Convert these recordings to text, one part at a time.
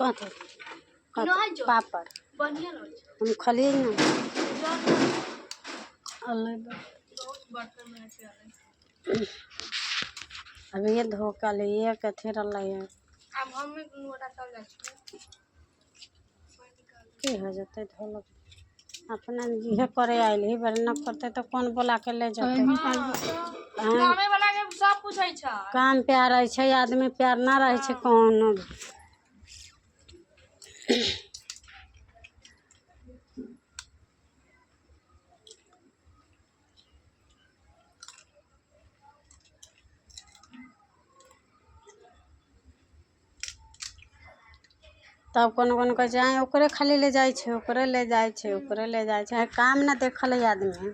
कथी पापड़ हम खली ना अब ये धोखा ले ये कथे रलै है की हो जते धोलक अपना ये करे आइल ही बर न करते तो कौन बोला के ले जाते काम प्यार रहे छै आदमी प्यार ना रहे छै कौन तब कौन कौन कह जाए ओकरे खाली ले जाए छै ओकरे ले जाए छै ओकरे ले जाए छै काम ना देखल है आदमी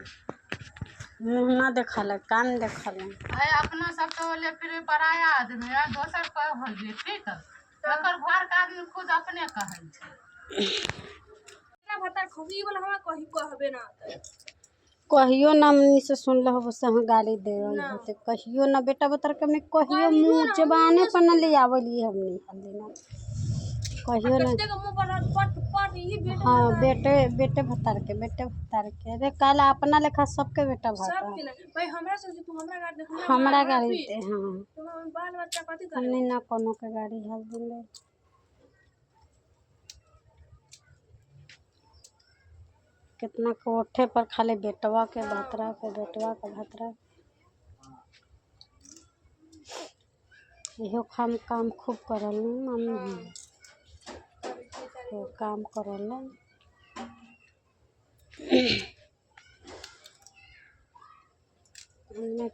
मुँह ना देखल है काम देखल है अपना सब तो ले फिर पराया आदमी है दोसर कह हो जे ठीक है ओकर घर का आदमी खुद अपने कहै छै ना भता खुदी वाला हम कहि कहबे ना कहियो ना मनी से सुन लो से हम गाली दे होते कहियो ना बेटा बतर के हमने कहियो मुंह जबाने पर ना ले आवली हमने हल्दी ना कहियो ना हाँ बेटे बेटे भतार के अरे कल अपना लेखा सबके बेटा हमरा गाड़ी दे हाँ हमने ना कोनो के गाड़ी हाल दिले कितना कोठे पर खाली बेटवा के भतरा के बेटवा के भतरा इहो काम खूब करल मम्मी वो काम करल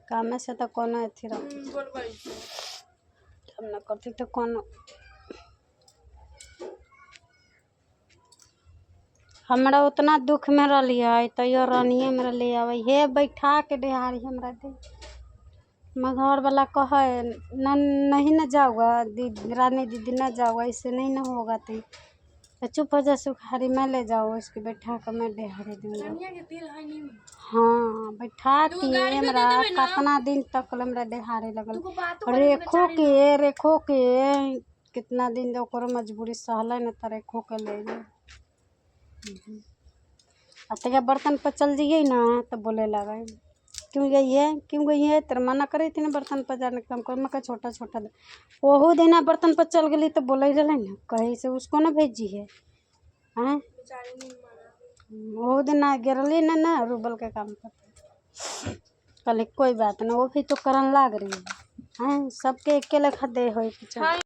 काम से तो कोनो अथी रख हम ना करती तो कोनो हमरा उतना दुख में रहिए तैयो रानिए में ले आवे हे बैठा के डेहारी हमरा दे घर वाला कहे नहीं ना जाऊगा रानी दीदी ना जाऊगा इससे नहीं ना होगा तो चुप हो जा सुखारी मैं ले जाओ उसके बैठा कर मैं डेहारी दूंगा हाँ बैठा के हमरा कितना दिन तक हमरा डेहारी लगल रेखो के कितना दिन ओकरो मजबूरी सहले न त रेखो के ले जाए बर्तन पर चल जाइए ना तो बोले लगे क्यों गई है तेरा मना करे थी ना बर्तन पर जाने का हमको मैं छोटा छोटा ओहू दिन बर्तन पर चल गई तो बोले रहे ना कहीं से उसको ना भेजी है हैं ओहू दिन गिरली ना रूबल के काम पर कल कोई बात ना वो भी तो करन लाग रही है हैं सबके एक लेखा दे हो